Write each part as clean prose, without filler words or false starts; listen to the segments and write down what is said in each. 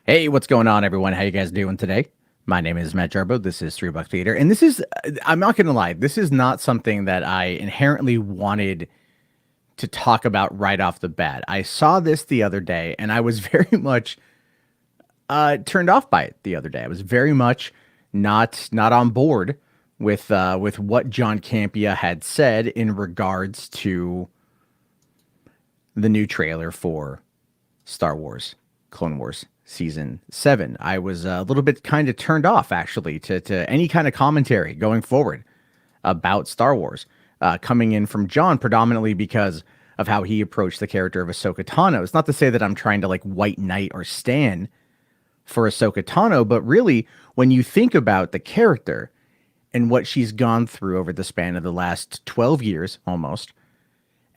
Hey, what's going on, everyone? How you guys doing today? My name is Matt Jarbo. This is Three Buck Theater, and this is, I'm not going to lie, this is not something that I inherently wanted to talk about right off the bat. I saw this the other day, and I was very much turned off by it the other day. I was very much not on board with what John Campea had said in regards to the new trailer for Star Wars, Clone Wars Season 7. I was a little bit kind of turned off, actually, to any kind of commentary going forward about Star Wars, coming in from John, predominantly because of how he approached the character of Ahsoka Tano. It's not to say that I'm trying to like white knight or stan for Ahsoka Tano, but really, when you think about the character and what she's gone through over the span of the last 12 years almost,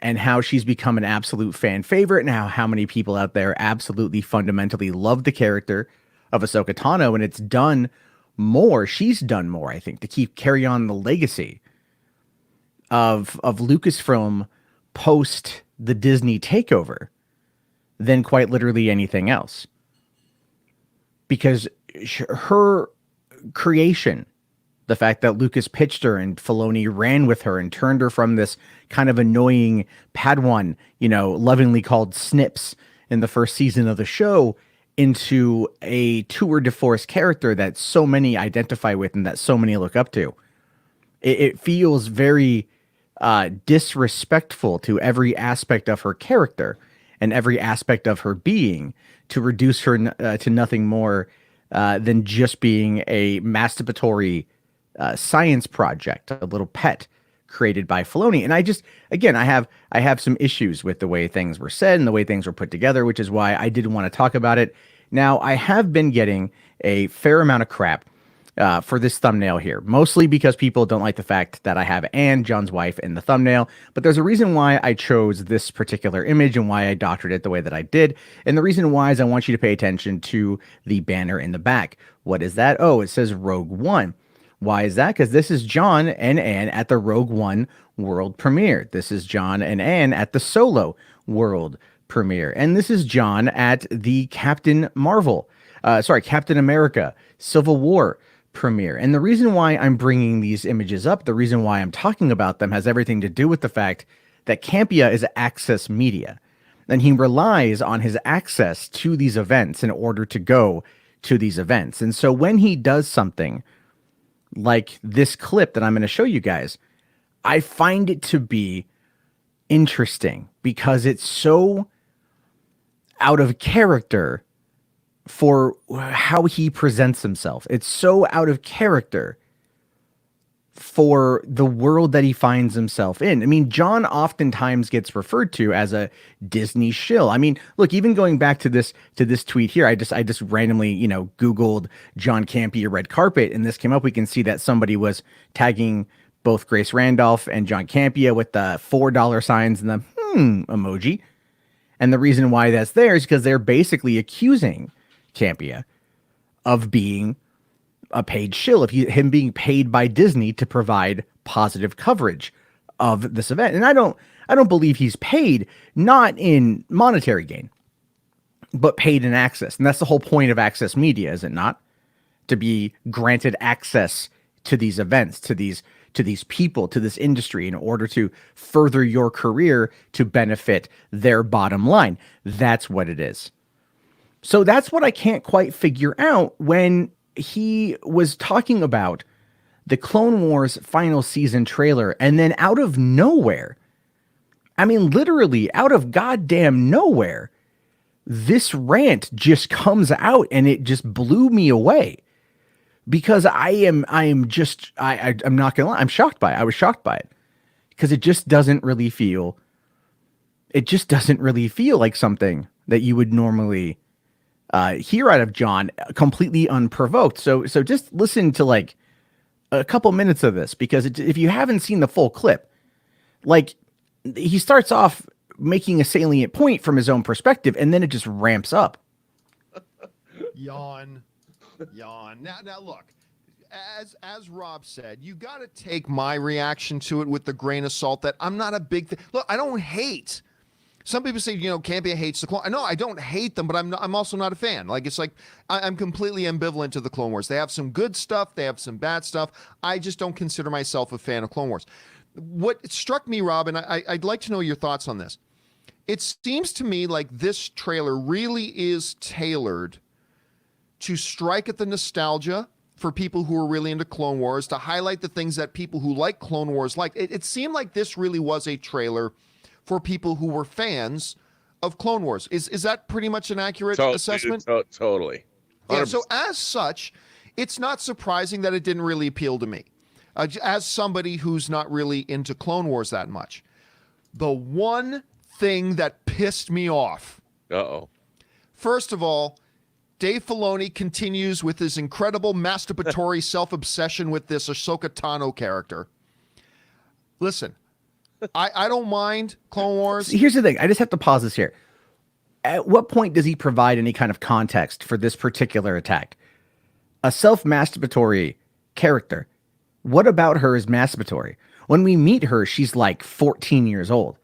and how she's become an absolute fan favorite, and how many people out there absolutely fundamentally love the character of Ahsoka Tano, and it's done more. She's done more, I think, to carry on the legacy of Lucasfilm post the Disney takeover than quite literally anything else. Because her creation, the fact that Lucas pitched her and Filoni ran with her and turned her from this kind of annoying Padawan, lovingly called Snips in the first season of the show, into a tour de force character that so many identify with and that so many look up to. It feels very disrespectful to every aspect of her character and every aspect of her being to reduce her to nothing more than just being a masturbatory science project, a little pet created by Filoni. And I have some issues with the way things were said and the way things were put together, which is why I didn't want to talk about it. Now, I have been getting a fair amount of crap for this thumbnail here, mostly because people don't like the fact that I have Anne, John's wife, in the thumbnail. But there's a reason why I chose this particular image and why I doctored it the way that I did. And the reason why is I want you to pay attention to the banner in the back. What is that? Oh, it says Rogue One. Why is that? Because this is John and Anne at the Rogue One world premiere. This is John and Anne at the Solo world premiere. And this is John at the Captain America Civil War premiere. And the reason why I'm bringing these images up, the reason why I'm talking about them, has everything to do with the fact that Campea is access media. And he relies on his access to these events in order to go to these events. And so when he does something like this clip that I'm going to show you guys, I find it to be interesting because it's so out of character for how he presents himself. It's so out of character for the world that he finds himself in. I mean, John oftentimes gets referred to as a Disney shill. I mean, look, even going back to this tweet here, I just randomly, Googled John Campea red carpet, and this came up. We can see that somebody was tagging both Grace Randolph and John Campea with the $4 signs and the emoji. And the reason why that's there is because they're basically accusing Campea of being a paid shill, of him being paid by Disney to provide positive coverage of this event. And I don't believe he's paid, not in monetary gain, but paid in access. And that's the whole point of access media, is it not? To be granted access to these events, to these people, to this industry, in order to further your career to benefit their bottom line. That's what it is. So that's what I can't quite figure out when he was talking about the Clone Wars final season trailer, and then out of nowhere, I mean, literally out of goddamn nowhere, this rant just comes out, and it just blew me away because I'm not gonna lie, I'm shocked by it. I was shocked by it because it just doesn't really feel like something that you would normally hear out of John, completely unprovoked. So just listen to like a couple minutes of this, because if you haven't seen the full clip, like, he starts off making a salient point from his own perspective, and then it just ramps up. Yawn. Now look, as Rob said, you got to take my reaction to it with the grain of salt that I'm not a big look, I don't hate Some people say, Campea hates the Clone. No, I don't hate them, but I'm also not a fan. Like, it's like I'm completely ambivalent to the Clone Wars. They have some good stuff. They have some bad stuff. I just don't consider myself a fan of Clone Wars. What struck me, Rob, and I'd like to know your thoughts on this. It seems to me like this trailer really is tailored to strike at the nostalgia for people who are really into Clone Wars, to highlight the things that people who like Clone Wars like. It seemed like this really was a trailer for people who were fans of Clone Wars. Is that pretty much an accurate assessment? Totally. Yeah, so as such, it's not surprising that it didn't really appeal to me. As somebody who's not really into Clone Wars that much. The one thing that pissed me off. First of all, Dave Filoni continues with his incredible masturbatory self-obsession with this Ahsoka Tano character. Listen, I don't mind Clone Wars. Here's the thing. I just have to pause this here. At what point does he provide any kind of context for this particular attack? A self-masturbatory character. What about her is masturbatory? When we meet her, she's like 14 years old.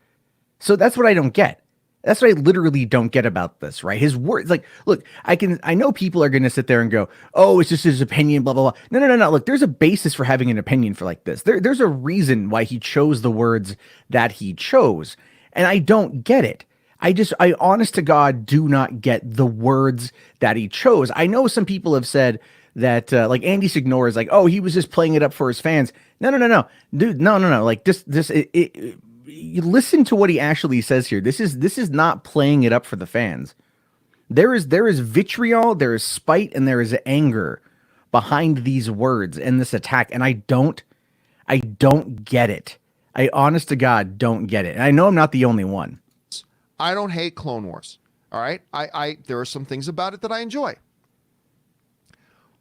So that's what I don't get. That's what I literally don't get about this, right? His words, like, look, I know people are going to sit there and go, oh, it's just his opinion, blah, blah, blah. No. Look, there's a basis for having an opinion for like this. There's a reason why he chose the words that he chose. And I don't get it. I honest to God, do not get the words that he chose. I know some people have said that, like Andy Signore is like, oh, he was just playing it up for his fans. No. Dude, no. Like you listen to what he actually says here. This is not playing it up for the fans. There is vitriol, there is spite, and there is anger behind these words and this attack. And I don't get it. I honest to God don't get it. And I know I'm not the only one. I don't hate Clone Wars. All right. There are some things about it that I enjoy.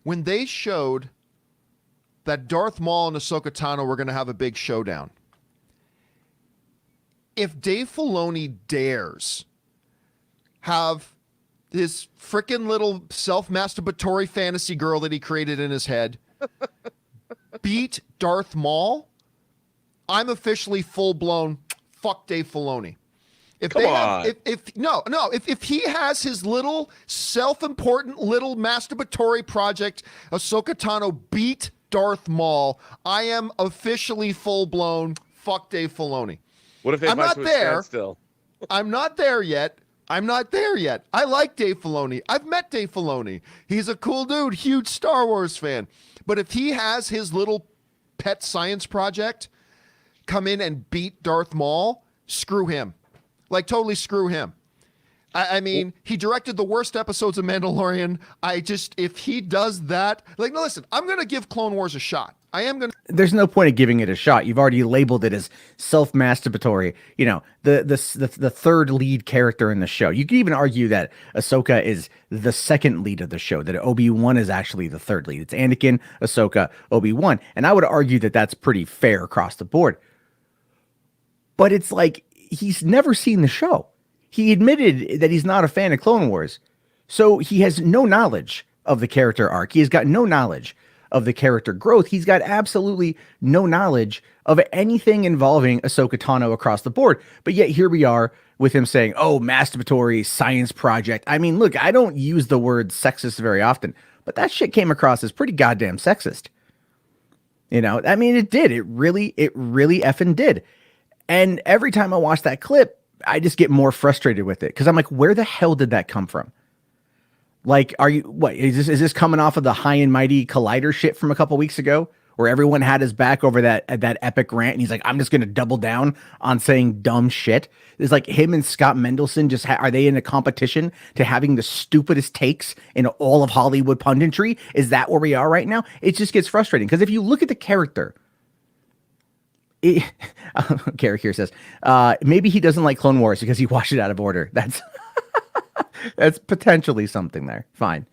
When they showed that Darth Maul and Ahsoka Tano were going to have a big showdown, if Dave Filoni dares have this freaking little self-masturbatory fantasy girl that he created in his head beat Darth Maul, I'm officially full-blown fuck Dave Filoni. If he has his little self-important little masturbatory project, Ahsoka Tano beat Darth Maul, I am officially full-blown fuck Dave Filoni. What if they I'm not there still? I'm not there yet. I like Dave Filoni. I've met Dave Filoni. He's a cool dude, huge Star Wars fan. But if he has his little pet science project come in and beat Darth Maul, screw him. Like, totally screw him. I mean, he directed the worst episodes of Mandalorian. If he does that, like, no, listen, I'm going to give Clone Wars a shot. I am going to. There's no point of giving it a shot. You've already labeled it as self-masturbatory. You know, the third lead character in the show. You could even argue that Ahsoka is the second lead of the show, that Obi-Wan is actually the third lead. It's Anakin, Ahsoka, Obi-Wan. And I would argue that that's pretty fair across the board. But it's like, he's never seen the show. He admitted that he's not a fan of Clone Wars. So he has no knowledge of the character arc. He has got no knowledge of the character growth. He's got absolutely no knowledge of anything involving Ahsoka Tano across the board. But yet here we are with him saying, oh, masturbatory science project. I mean, look, I don't use the word sexist very often, but that shit came across as pretty goddamn sexist. You know, I mean, it did. It really effing did. And every time I watch that clip, I just get more frustrated with it because I'm like, where the hell did that come from? Like, is this coming off of the high and mighty Collider shit from a couple weeks ago where everyone had his back over that epic rant and he's like, I'm just going to double down on saying dumb shit? It's like him and Scott Mendelson are they in a competition to having the stupidest takes in all of Hollywood punditry? Is that where we are right now? It just gets frustrating because if you look at the character, Garrick here says, maybe he doesn't like Clone Wars because he watched it out of order. That's potentially something there. Fine.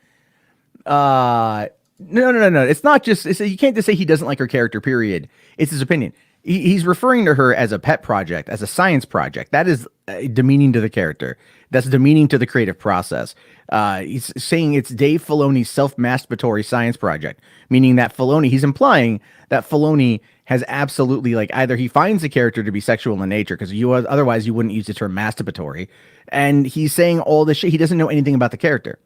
No. It's not just, you can't just say he doesn't like her character, period. It's his opinion. He's referring to her as a pet project, as a science project. That is demeaning to the character. That's demeaning to the creative process. He's saying it's Dave Filoni's self-masturbatory science project, meaning that Filoni, he's implying that Filoni has absolutely, like, either he finds the character to be sexual in nature, because otherwise you wouldn't use the term masturbatory, and he's saying all this shit. He doesn't know anything about the character.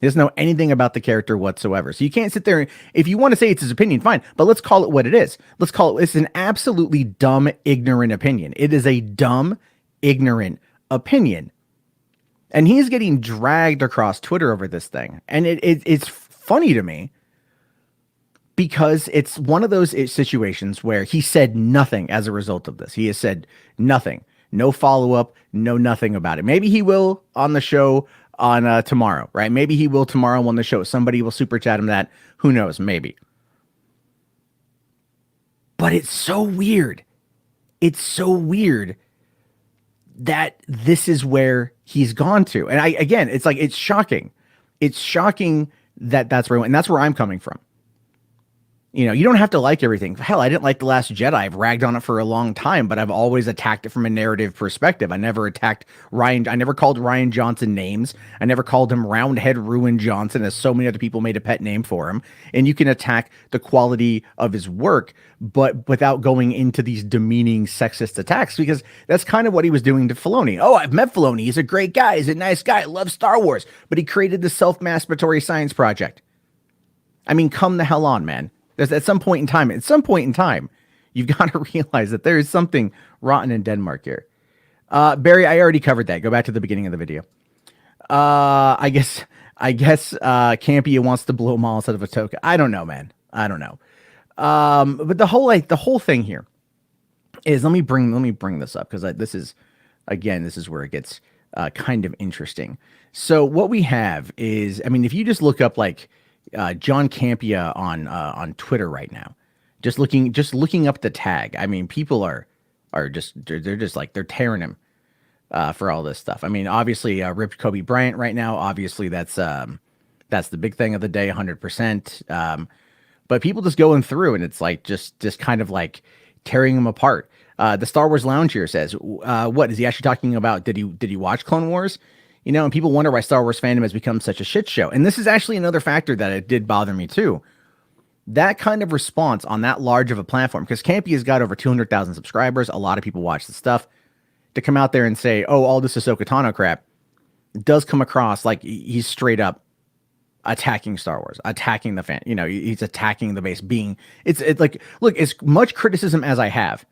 He doesn't know anything about the character whatsoever. So you can't sit there. If you want to say it's his opinion, fine. But let's call it what it is. Let's call it, it's an absolutely dumb, ignorant opinion. It is a dumb, ignorant opinion. And he's getting dragged across Twitter over this thing. And it's funny to me because it's one of those situations where he said nothing as a result of this. He has said nothing. No follow-up, no nothing about it. Maybe he will on the show on tomorrow, right? Maybe he will tomorrow on the show. Somebody will super chat him that. Who knows? Maybe. But it's so weird. It's so weird that this is where he's gone to. And again, it's like, it's shocking. It's shocking that that's where, and that's where I'm coming from. You know, you don't have to like everything. Hell, I didn't like The Last Jedi. I've ragged on it for a long time, but I've always attacked it from a narrative perspective. I never attacked Ryan. I never called Ryan Johnson names. I never called him Roundhead Ruin Johnson, as so many other people made a pet name for him. And you can attack the quality of his work, but without going into these demeaning sexist attacks, because that's kind of what he was doing to Filoni. Oh, I've met Filoni. He's a great guy. He's a nice guy. Loves Star Wars. But he created the self-masturbatory science project. I mean, come the hell on, man. There's at some point in time, you've got to realize that there is something rotten in Denmark here. Barry, I already covered that. Go back to the beginning of the video. I guess Campea wants to blow Maul instead of Ahsoka. I don't know, man. I don't know. But the whole thing here is, let me bring this up, because this is where it gets kind of interesting. So what we have is, I mean, if you just look up like John Campea on Twitter right now, just looking up the tag. I mean, people are just they're tearing him for all this stuff. I mean, obviously, ripped Kobe Bryant right now. Obviously, that's the big thing of the day, 100%. But people just going through, and it's like just kind of like tearing him apart. The Star Wars Lounge here says, what is he actually talking about? Did he watch Clone Wars? You know, and people wonder why Star Wars fandom has become such a shit show. And this is actually another factor that it did bother me too. That kind of response on that large of a platform, because Campea's got over 200,000 subscribers. A lot of people watch the stuff. To come out there and say, oh, all this Ahsoka Tano crap, does come across like he's straight up attacking Star Wars, attacking the fan. You know, he's attacking the base. It's like, look, as much criticism as I have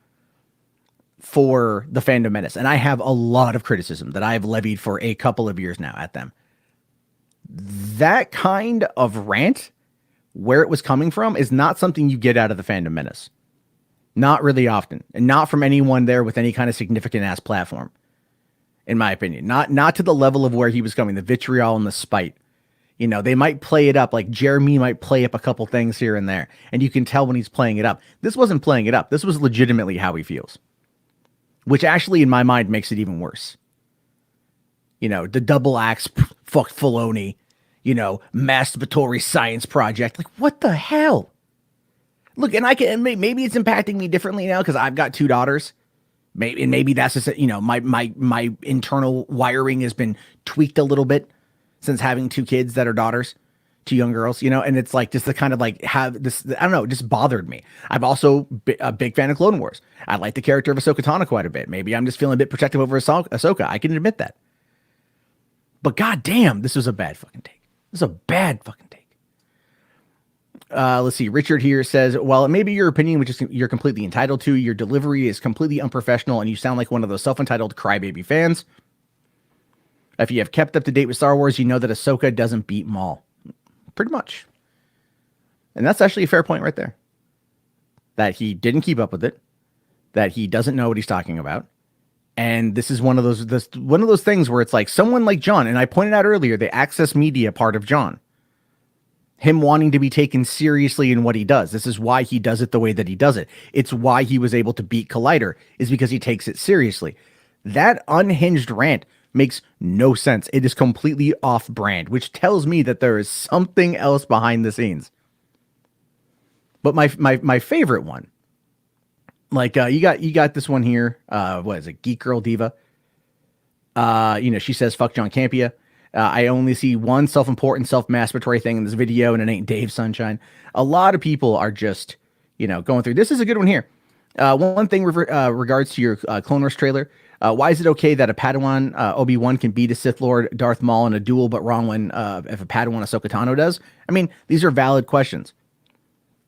for the Fandom Menace, and I have a lot of criticism that I've levied for a couple of years now at them. That kind of rant, where it was coming from, is not something you get out of the Fandom Menace. Not really often, and not from anyone there with any kind of significant ass platform, in my opinion. Not to the level of where he was coming, the vitriol and the spite. You know, they might play it up, like Jeremy might play up a couple things here and there, and you can tell when he's playing it up. This wasn't playing it up. This was legitimately how he feels. Which actually, in my mind, makes it even worse. You know, the double axe, fuck Filoni, you know, masturbatory science project. Like, what the hell? Look, and maybe it's impacting me differently now because I've got two daughters. Maybe that's just, you know, my internal wiring has been tweaked a little bit since having two kids that are daughters. Two young girls, you know, and it's like just the kind of like have this, I don't know, it just bothered me. I'm also a big fan of Clone Wars. I like the character of Ahsoka Tano quite a bit. Maybe I'm just feeling a bit protective over Ahsoka. I can admit that. But goddamn, this was a bad fucking take. This is a bad fucking take. Let's see. Richard here says, while it may be your opinion, which is you're completely entitled to, your delivery is completely unprofessional and you sound like one of those self-entitled crybaby fans. If you have kept up to date with Star Wars, you know that Ahsoka doesn't beat Maul. Pretty much. And that's actually a fair point right there. That he didn't keep up with it. That he doesn't know what he's talking about. And this is one of those things where it's like someone like John, and I pointed out earlier, the access media part of John. Him wanting to be taken seriously in what he does. This is why he does it the way that he does it. It's why he was able to beat Collider, is because he takes it seriously. That unhinged rant makes no sense. It is completely off brand, which tells me that there is something else behind the scenes. But my favorite one Like you got this one here. What is it? Geek Girl Diva. She says, fuck John Campea. I only see one self-important, self-masturbatory thing in this video, and it ain't Dave Sunshine. A lot of people are just, going through. This is a good one here. One thing regards to your Clone Wars trailer. Why is it okay that a Padawan Obi-Wan can beat a Sith Lord Darth Maul in a duel, but wrong when if a Padawan Ahsoka Tano does? I mean, these are valid questions.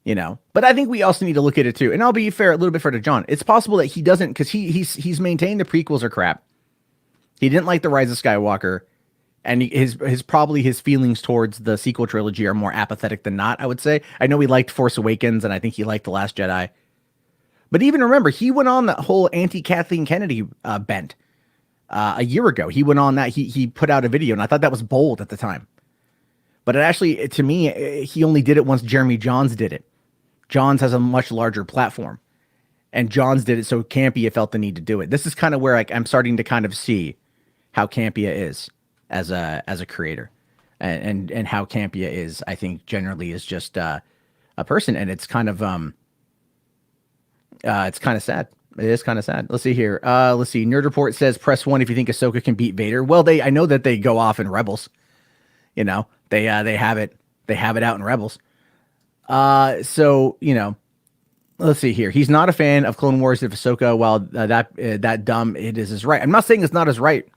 But I think we also need to look at it too. And I'll be fair, a little bit fair to John. It's possible that he doesn't, because he's maintained the prequels are crap. He didn't like the Rise of Skywalker, and his feelings towards the sequel trilogy are more apathetic than not, I would say. I know he liked Force Awakens, and I think he liked The Last Jedi. But even remember, he went on that whole anti-Kathleen Kennedy bent a year ago. He went on that. He put out a video, and I thought that was bold at the time. But it actually, to me, he only did it once Jeremy Jahns did it. Jahns has a much larger platform, and Jahns did it, so Campea felt the need to do it. This is kind of where I'm starting to kind of see how Campea is as a creator, and how Campea is, I think, generally is just a person, and it's kind of sad. It is kind of sad. Let's see here. Let's see. Nerd Report says press 1 if you think Ahsoka can beat Vader. Well, I know that they go off in Rebels. They have it out in Rebels. So let's see here. He's not a fan of Clone Wars if Ahsoka, while that dumb it is right. I'm not saying it's not as right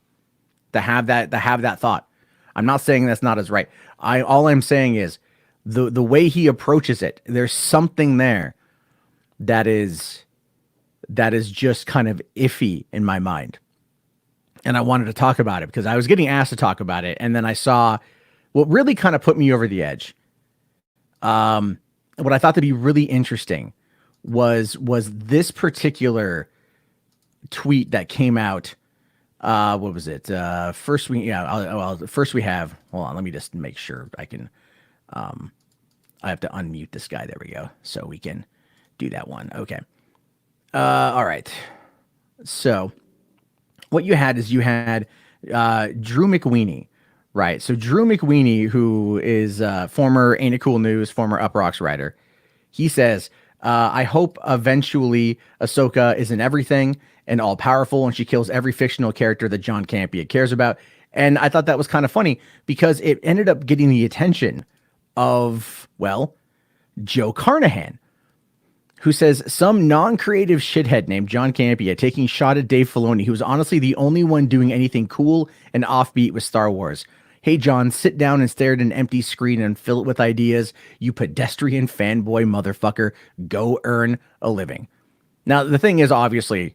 to have that thought. I'm not saying that's not as right. All I'm saying is the way he approaches it, there's something there that is just kind of iffy in my mind. And I wanted to talk about it because I was getting asked to talk about it. And then I saw what really kind of put me over the edge. What I thought to be really interesting was this particular tweet that came out. What was it? First we have, hold on, let me just make sure I can, I have to unmute this guy. There we go. So we can do that one. Okay. All right. So what you had is Drew McWeeny, right? So Drew McWeeny, who is former Ain't It Cool News, former Up Rocks writer, he says, I hope eventually Ahsoka is in everything and all powerful, and she kills every fictional character that John Campea cares about. And I thought that was kind of funny because it ended up getting the attention of, well, Joe Carnahan, who says some non-creative shithead named John Campea taking shot at Dave Filoni, who was honestly the only one doing anything cool and offbeat with Star Wars. Hey, John, sit down and stare at an empty screen and fill it with ideas. You pedestrian fanboy motherfucker. Go earn a living. Now, the thing is, obviously,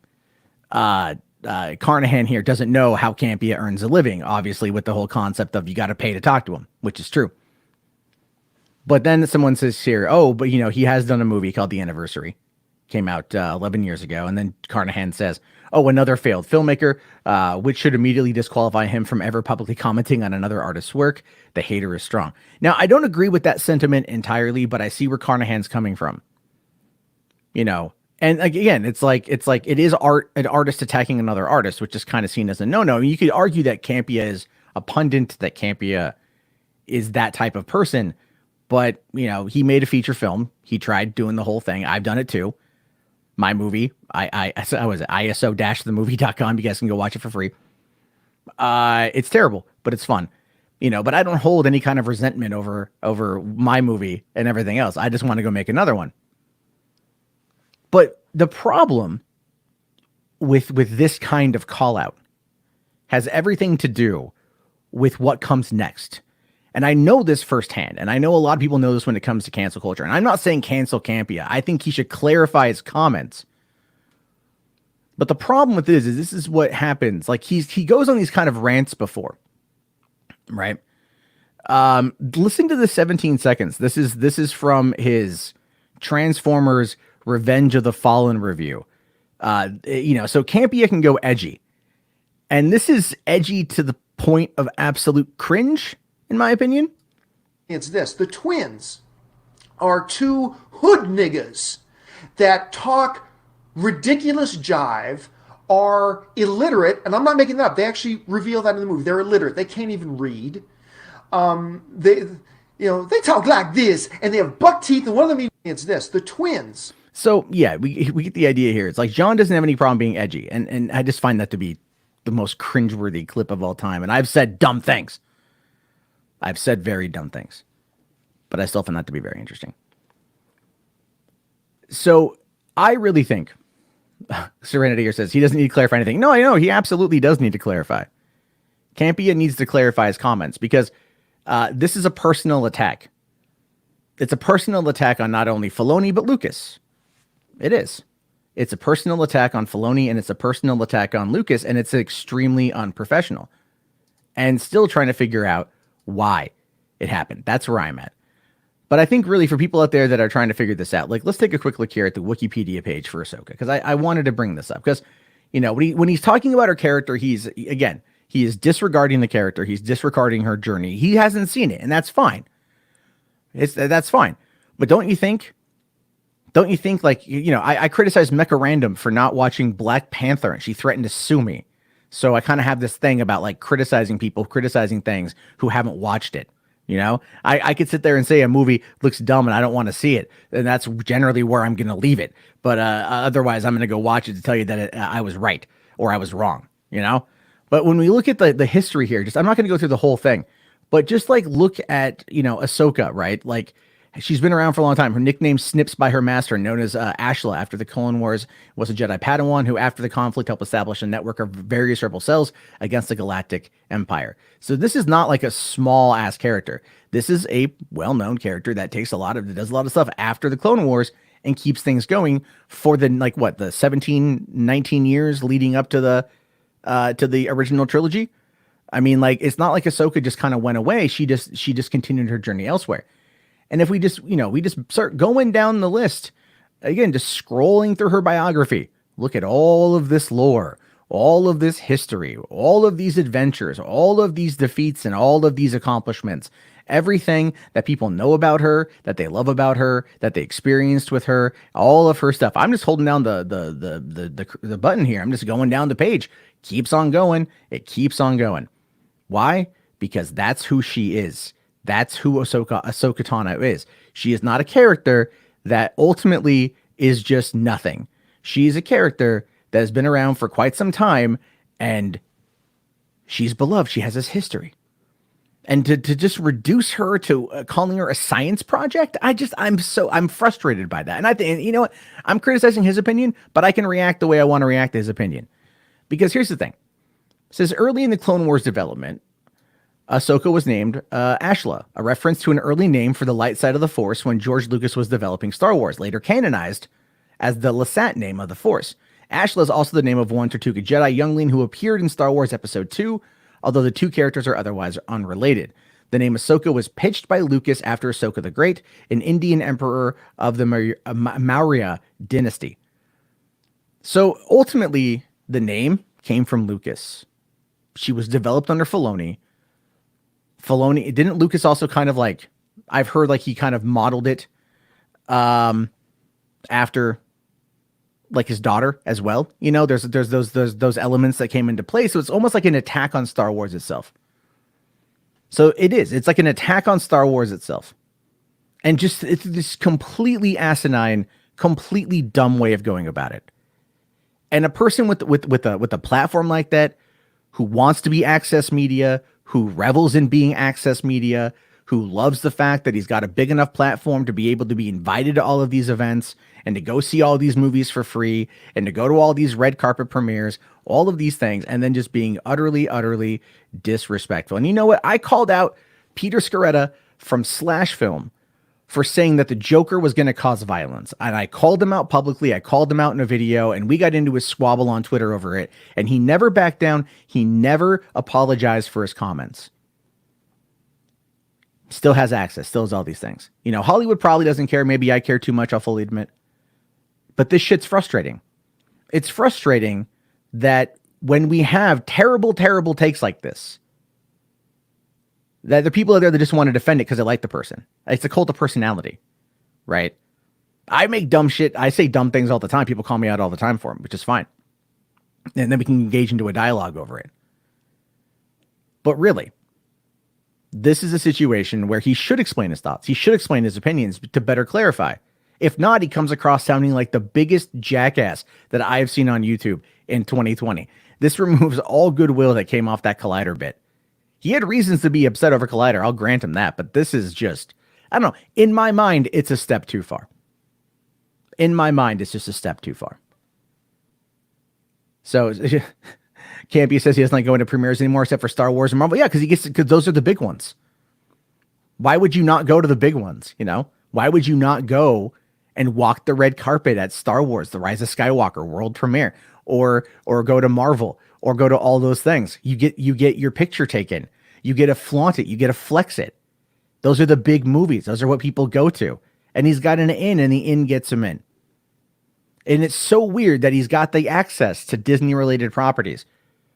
Carnahan here doesn't know how Campea earns a living, obviously, with the whole concept of you got to pay to talk to him, which is true. But then someone says here, oh, but he has done a movie called The Anniversary. Came out 11 years ago. And then Carnahan says, oh, another failed filmmaker, which should immediately disqualify him from ever publicly commenting on another artist's work. The hater is strong. Now, I don't agree with that sentiment entirely, but I see where Carnahan's coming from. And again, it's like it is an artist attacking another artist, which is kind of seen as a no-no. I mean, you could argue that Campea is a pundit, that Campea is that type of person. But, he made a feature film. He tried doing the whole thing. I've done it too. My movie, I was at ISO-themovie.com. You guys can go watch it for free. It's terrible, but it's fun. But I don't hold any kind of resentment over my movie and everything else. I just want to go make another one. But the problem with this kind of call out has everything to do with what comes next. And I know this firsthand, and I know a lot of people know this when it comes to cancel culture. And I'm not saying cancel Campea. I think he should clarify his comments. But the problem with this is what happens. Like he goes on these kind of rants before, right? Listen to the 17 seconds. This is from his Transformers Revenge of the Fallen review. So Campea can go edgy, and this is edgy to the point of absolute cringe, in my opinion. It's this. The twins are two hood niggas that talk ridiculous jive, are illiterate, and I'm not making that up. They actually reveal that in the movie. They're illiterate. They can't even read. They talk like this, and they have buck teeth, and one of them, it's this. The twins. So yeah, we get the idea here. It's like John doesn't have any problem being edgy, and I just find that to be the most cringeworthy clip of all time. And I've said dumb things. I've said very dumb things, but I still find that to be very interesting. So I really think Serenity here says he doesn't need to clarify anything. No, I know he absolutely does need to clarify. Campea needs to clarify his comments because this is a personal attack. It's a personal attack on not only Filoni but Lucas. It is. It's a personal attack on Filoni and it's a personal attack on Lucas, and it's extremely unprofessional. And still trying to figure out why it happened. That's where I'm at. But I think really for people out there that are trying to figure this out, like let's take a quick look here at the Wikipedia page for Ahsoka, because I wanted to bring this up because, you know, when he's talking about her character, he is disregarding the character. He's disregarding her journey. He hasn't seen it, and that's fine. That's fine. But don't you think like, you know, I criticized Mecha Random for not watching Black Panther, and she threatened to sue me. So I kind of have this thing about like criticizing people, criticizing things who haven't watched it. You know, I could sit there and say a movie looks dumb and I don't want to see it. And that's generally where I'm going to leave it. But otherwise, I'm going to go watch it to tell you that I was right or I was wrong, you know. But when we look at the history here, I'm not going to go through the whole thing, but just like look at, you know, Ahsoka, right? Like she's been around for a long time. Her nickname Snips by her master, known as Ashla, after the Clone Wars, was a Jedi Padawan who, after the conflict, helped establish a network of various rebel cells against the Galactic Empire. So this is not like a small ass character. This is a well-known character that does a lot of stuff after the Clone Wars and keeps things going for the 17, 19 years leading up to the original trilogy. I mean, like, it's not like Ahsoka just kind of went away. She just continued her journey elsewhere. And if we just start going down the list, again, just scrolling through her biography, look at all of this lore, all of this history, all of these adventures, all of these defeats, and all of these accomplishments, everything that people know about her, that they love about her, that they experienced with her, all of her stuff. I'm just holding down the button here. I'm just going down the page. Keeps on going. It keeps on going. Why? Because that's who she is. That's who Ahsoka Tano is. She is not a character that ultimately is just nothing. She is a character that has been around for quite some time, and she's beloved. She has this history. And to just reduce her to calling her a science project, I'm frustrated by that. And I think, you know what? I'm criticizing his opinion, but I can react the way I want to react to his opinion. Because here's the thing. It says early in the Clone Wars development, Ahsoka was named Ashla, a reference to an early name for the light side of the Force when George Lucas was developing Star Wars, later canonized as the Lasat name of the Force. Ashla is also the name of one Tortuga Jedi youngling who appeared in Star Wars Episode 2, although the two characters are otherwise unrelated. The name Ahsoka was pitched by Lucas after Ahsoka the Great, an Indian emperor of the Maurya dynasty. So ultimately, the name came from Lucas. She was developed under Filoni. Didn't Lucas also kind of like, I've heard like he kind of modeled it after like his daughter as well. You know, there's those elements that came into play. So it's almost like an attack on Star Wars itself. So it's like an attack on Star Wars itself. And just, it's this completely asinine, completely dumb way of going about it. And a person with a platform like that, who wants to be access media, who revels in being access media, who loves the fact that he's got a big enough platform to be able to be invited to all of these events and to go see all these movies for free and to go to all these red carpet premieres, all of these things, and then just being utterly, utterly disrespectful. And you know what? I called out Peter Sciretta from Slash Film for saying that the Joker was going to cause violence. And I called him out publicly. I called him out in a video, and we got into a squabble on Twitter over it. And he never backed down. He never apologized for his comments. Still has access. Still has all these things. You know, Hollywood probably doesn't care. Maybe I care too much, I'll fully admit. But this shit's frustrating. It's frustrating that when we have terrible, terrible takes like this, that the people out there that just want to defend it because they like the person. It's a cult of personality, right? I make dumb shit. I say dumb things all the time. People call me out all the time for them, which is fine. And then we can engage into a dialogue over it. But really, this is a situation where he should explain his thoughts. He should explain his opinions to better clarify. If not, he comes across sounding like the biggest jackass that I have seen on YouTube in 2020. This removes all goodwill that came off that Collider bit. He had reasons to be upset over Collider, I'll grant him that, but this is just, I don't know. In my mind, it's a step too far. In my mind, it's just a step too far. So Campea says he doesn't like going to premieres anymore except for Star Wars and Marvel. Yeah, because those are the big ones. Why would you not go to the big ones? You know, why would you not go and walk the red carpet at Star Wars, The Rise of Skywalker world premiere, or go to Marvel, or go to all those things? You get your picture taken. You get to flaunt it. You get to flex it. Those are the big movies. Those are what people go to. And he's got an in, and the in gets him in. And it's so weird that he's got the access to Disney-related properties,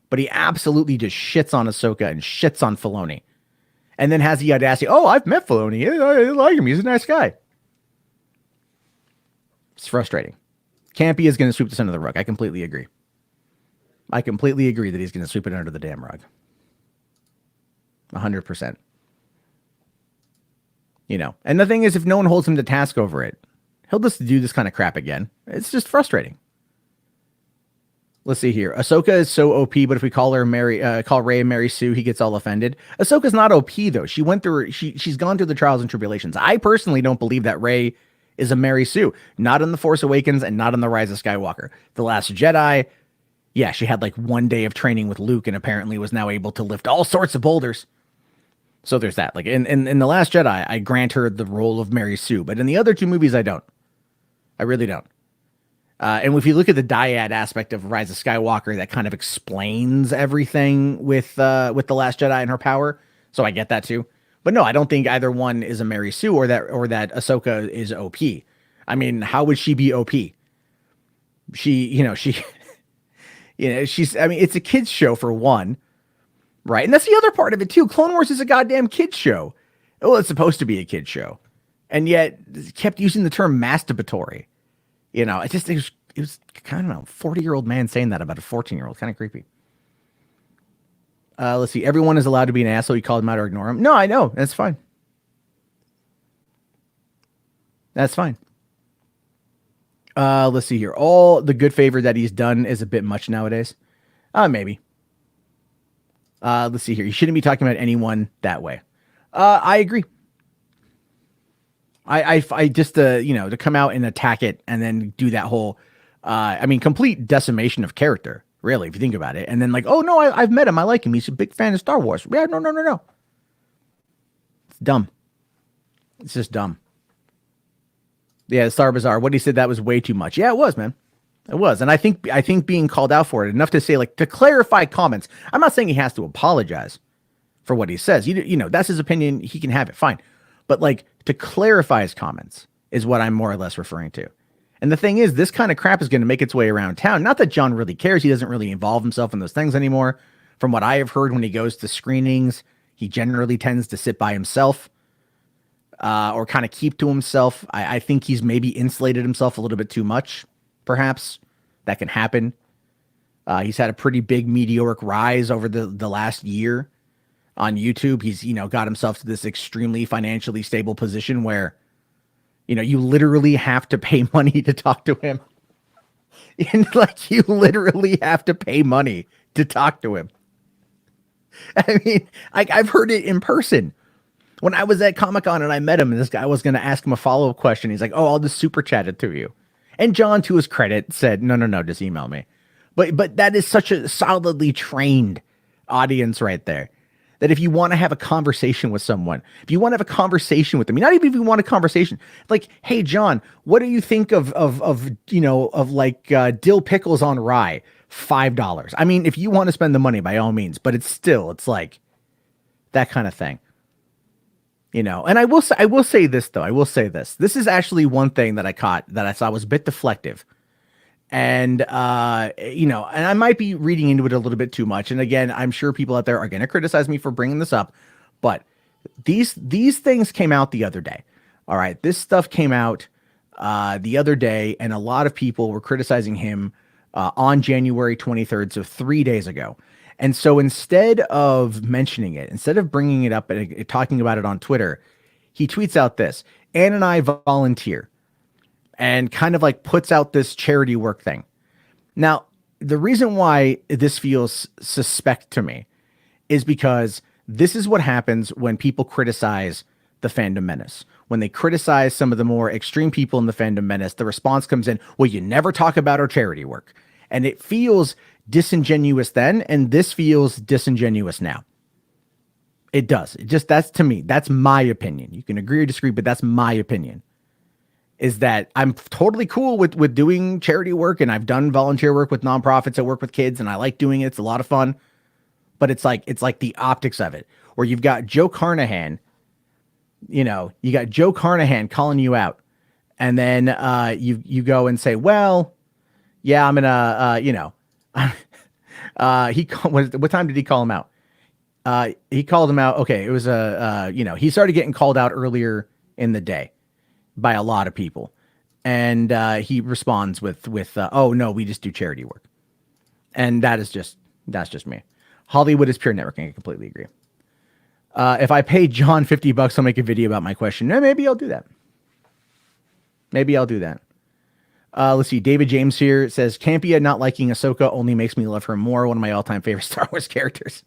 but he absolutely just shits on Ahsoka and shits on Filoni. And then has the audacity, oh, I've met Filoni. I like him. He's a nice guy. It's frustrating. Campea is going to sweep this under the rug. I completely agree. I completely agree that he's going to sweep it under the damn rug. 100%. You know, and the thing is, if no one holds him to task over it, he'll just do this kind of crap again. It's just frustrating. Let's see here. Ahsoka is so OP, but if we call her call Rey Mary Sue, he gets all offended. Ahsoka's not OP though. She went through. She's gone through the trials and tribulations. I personally don't believe that Rey is a Mary Sue. Not in The Force Awakens and not in The Rise of Skywalker. The Last Jedi. Yeah, she had like one day of training with Luke and apparently was now able to lift all sorts of boulders. So there's that. Like in The Last Jedi, I grant her the role of Mary Sue, but in the other two movies, I don't. I really don't. And if you look at the dyad aspect of Rise of Skywalker, that kind of explains everything with The Last Jedi and her power. So I get that too. But no, I don't think either one is a Mary Sue or that Ahsoka is OP. I mean, how would she be OP? She's, I mean, it's a kid's show for one, right? And that's the other part of it too. Clone Wars is a goddamn kid's show. Well, it's supposed to be a kid's show. And yet kept using the term masturbatory. You know, it was kind of a 40-year-old man saying that about a 14-year-old. Kind of creepy. Let's see. Everyone is allowed to be an asshole. You call him out or ignore him. No, I know. That's fine. That's fine. Let's see here. All the good favor that he's done is a bit much nowadays. Maybe. Let's see here. You shouldn't be talking about anyone that way. I agree. I just, to come out and attack it and then do that whole, complete decimation of character, really, if you think about it. And then like, oh no, I've met him. I like him. He's a big fan of Star Wars. Yeah, no. It's dumb. It's just dumb. Yeah, Star Bazaar, what he said, that was way too much. Yeah, it was, man. It was. And I think being called out for it, enough to say, like, to clarify comments. I'm not saying he has to apologize for what he says. You know, that's his opinion. He can have it. Fine. But like, to clarify his comments is what I'm more or less referring to. And the thing is, this kind of crap is going to make its way around town. Not that John really cares. He doesn't really involve himself in those things anymore. From what I have heard, when he goes to screenings, he generally tends to sit by himself or kind of keep to himself. I think he's maybe insulated himself a little bit too much, perhaps. That can happen. He's had a pretty big meteoric rise over the last year on YouTube. He's, got himself to this extremely financially stable position where, you literally have to pay money to talk to him. And like, you literally have to pay money to talk to him. I mean, I've heard it in person. When I was at Comic-Con and I met him and this guy was going to ask him a follow-up question. He's like, oh, I'll just super chat it to you. And John, to his credit, said, no, just email me. But that is such a solidly trained audience right there. That if you want to have a conversation with someone, if you want to have a conversation with them, not even if you want a conversation, like, hey, John, what do you think of dill pickles on rye? $5. I mean, if you want to spend the money, by all means, but it's like that kind of thing. And I will say this though. This is actually one thing that I caught that I thought was a bit deflective. And, and I might be reading into it a little bit too much. And again, I'm sure people out there are going to criticize me for bringing this up, but these things came out the other day. All right. This stuff came out, the other day, and a lot of people were criticizing him, on January 23rd. So 3 days ago. And so instead of mentioning it, instead of bringing it up and talking about it on Twitter, he tweets out this: Ann and I volunteer. and kind of like puts out this charity work thing. Now, the reason why this feels suspect to me is because this is what happens when people criticize the fandom menace. When they criticize some of the more extreme people in the fandom menace, the response comes in, well, you never talk about our charity work. And it feels disingenuous then, and this feels disingenuous now. It does. It just, that's to me, that's my opinion. You can agree or disagree, but that's my opinion. Is that I'm totally cool with doing charity work, and I've done volunteer work with nonprofits that work with kids, and I like doing it. It's a lot of fun. But it's like the optics of it, where you've got Joe Carnahan, you got Joe Carnahan calling you out, and then you go and say, well, yeah, I'm gonna, what time did he call him out? He called him out. Okay, it was he started getting called out earlier in the day by a lot of people, and he responds with oh no, we just do charity work, and that's just me. Hollywood is pure networking. I completely agree. If I pay John $50, I'll make a video about my question. Maybe I'll do that. Let's see. David James here says, Campea not liking Ahsoka only makes me love her more. One of my all-time favorite Star Wars characters.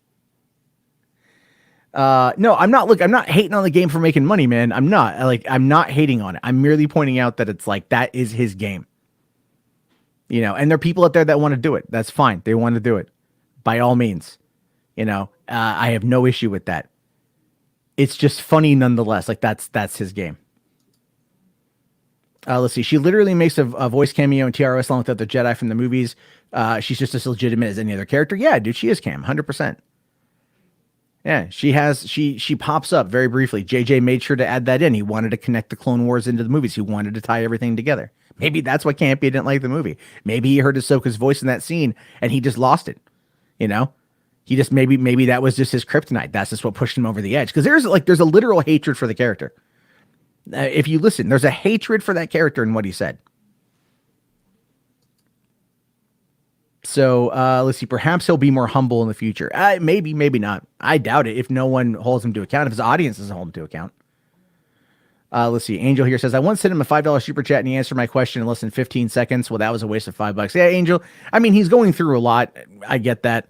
No, I'm not. Look, I'm not hating on the game for making money, man. I'm not hating on it. I'm merely pointing out that it's like, that is his game. And there are people out there that want to do it. That's fine. They want to do it by all means. I have no issue with that. It's just funny nonetheless. Like that's his game. Let's see. She literally makes a voice cameo in TROS along with the other Jedi from the movies. She's just as legitimate as any other character. Yeah, dude, she is Cam, 100%. Yeah, she pops up very briefly. JJ made sure to add that in. He wanted to connect the Clone Wars into the movies. He wanted to tie everything together. Maybe that's why Campea didn't like the movie. Maybe he heard Ahsoka's voice in that scene and he just lost it. He just maybe that was just his kryptonite. That's just what pushed him over the edge. Because there's a literal hatred for the character. If you listen, there's a hatred for that character in what he said. So let's see. Perhaps he'll be more humble in the future. Maybe not. I doubt it. If no one holds him to account, if his audience doesn't hold him to account. Let's see. Angel here says, I once sent him a $5 super chat and he answered my question in less than 15 seconds. Well, that was a waste of $5. Yeah, Angel. I mean, he's going through a lot. I get that.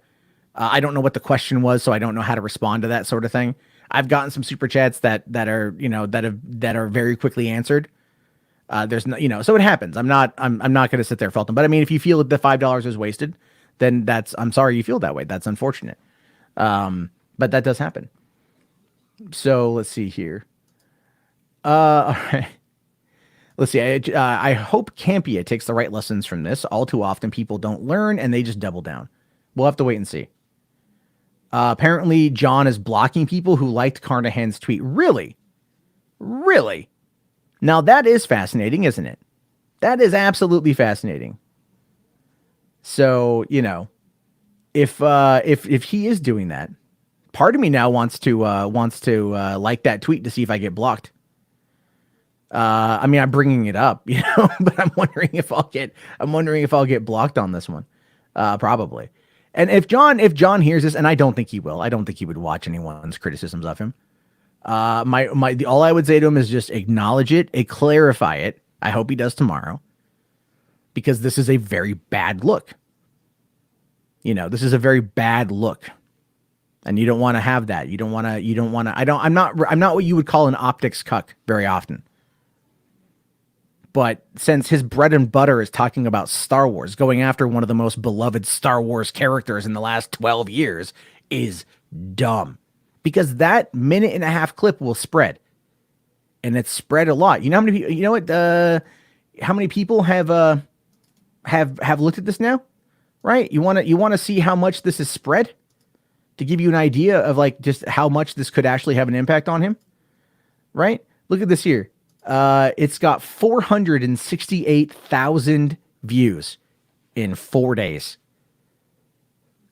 I don't know what the question was, so I don't know how to respond to that sort of thing. I've gotten some super chats that are very quickly answered. There's no, so it happens. I'm not going to sit there fault them. But I mean, if you feel that the $5 is wasted, then I'm sorry you feel that way. That's unfortunate. But that does happen. So let's see here. All right. Let's see. I hope Campea takes the right lessons from this. All too often people don't learn and they just double down. We'll have to wait and see. Apparently John is blocking people who liked Carnahan's tweet. Really? Now that is fascinating, isn't it? That is absolutely fascinating. So, if he is doing that, part of me now wants to like that tweet to see if I get blocked. I mean, I'm bringing it up, but I'm wondering if I'll get blocked on this one. Probably. And if John hears this, and I don't think he will, I don't think he would watch anyone's criticisms of him. All I would say to him is just acknowledge it, clarify it. I hope he does tomorrow, because this is a very bad look. This is a very bad look, and you don't want to have that. I'm not what you would call an optics cuck very often. But since his bread and butter is talking about Star Wars, going after one of the most beloved Star Wars characters in the last 12 years is dumb. Because that minute and a half clip will spread. And it's spread a lot. How many people, how many people have looked at this now? Right? You want to see how much this is spread to give you an idea of just how much this could actually have an impact on him. Right? Look at this here. It's got 468,000 views in 4 days.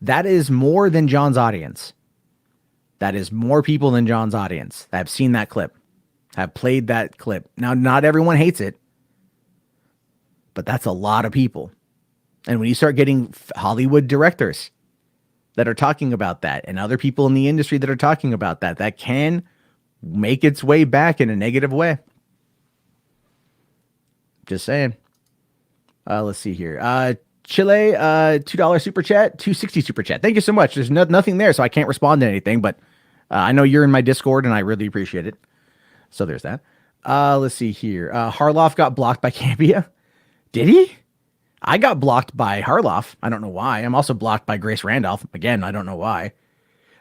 That is more than John's audience. That is more people than John's audience that have seen that clip, have played that clip. Now, not everyone hates it, but that's a lot of people. And when you start getting Hollywood directors that are talking about that, and other people in the industry that are talking about that, that can make its way back in a negative way. Just saying. Let's see here. Chile, $2 super chat, 260 super chat. Thank you so much. There's nothing there, so I can't respond to anything, but I know you're in my Discord, and I really appreciate it. So there's that. Let's see here. Harloff got blocked by Campea. Did he? I got blocked by Harloff. I don't know why. I'm also blocked by Grace Randolph. Again, I don't know why.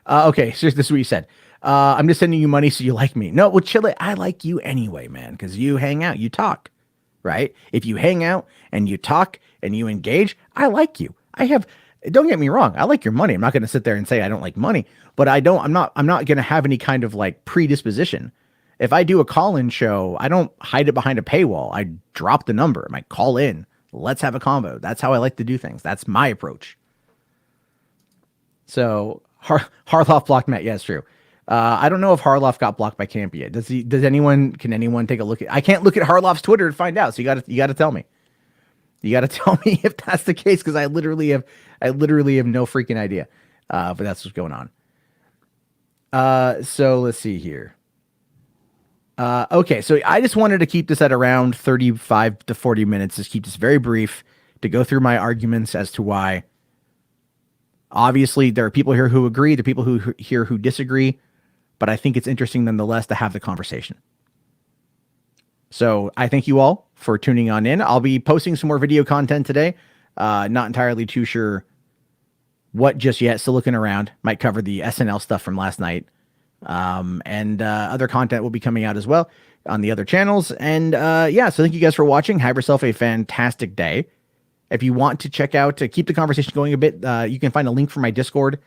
Okay, so this is what you said. I'm just sending you money so you like me. No, well, Chile, I like you anyway, man, because you hang out, you talk, right? If you hang out and you talk and you engage, I like you. Don't get me wrong, I like your money. I'm not going to sit there and say I don't like money, but I'm not going to have any kind of like predisposition. If I do a call-in show, I don't hide it behind a paywall. I drop the number. I might call in. Let's have a combo. That's how I like to do things. That's my approach. So Harloff blocked Matt. Yeah, it's true. I don't know if Harloff got blocked by Campea. Can anyone take a look at? I can't look at Harloff's Twitter to find out. So you got to tell me. You got to tell me if that's the case, because I literally have no freaking idea. But that's what's going on. So let's see here. Okay, so I just wanted to keep this at around 35 to 40 minutes. Just keep this very brief to go through my arguments as to why. Obviously, there are people here who agree, there are people who disagree, but I think it's interesting nonetheless to have the conversation. So I thank you all for tuning on in. I'll be posting some more video content today. Not entirely too sure what just yet. Still looking around. Might cover the SNL stuff from last night. And other content will be coming out as well on the other channels. And yeah, so thank you guys for watching. Have yourself a fantastic day. If you want to check out, to keep the conversation going a bit, you can find a link for my Discord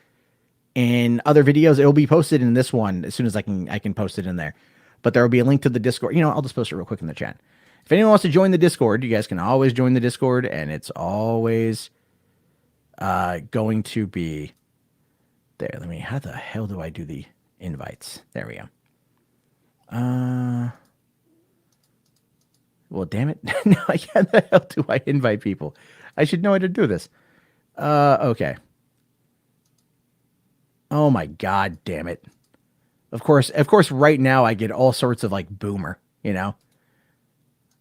and other videos. It will be posted in this one as soon as I can post it in there. But there will be a link to the Discord. I'll just post it real quick in the chat. If anyone wants to join the Discord, you guys can always join the Discord, and it's always going to be there. How the hell do I do the invites? There we go. Well, damn it. Now, how the hell do I invite people? I should know how to do this. Okay. Oh my God, damn it. Of course, right now I get all sorts of like boomer,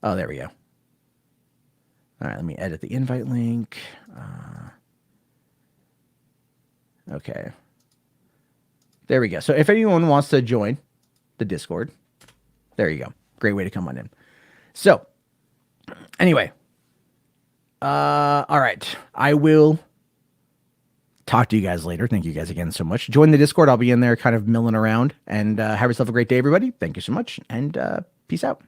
Oh, there we go. All right, let me edit the invite link. Okay. There we go. So if anyone wants to join the Discord, there you go. Great way to come on in. So anyway, all right. I will talk to you guys later. Thank you guys again so much. Join the Discord. I'll be in there kind of milling around, and have yourself a great day, everybody. Thank you so much, and peace out.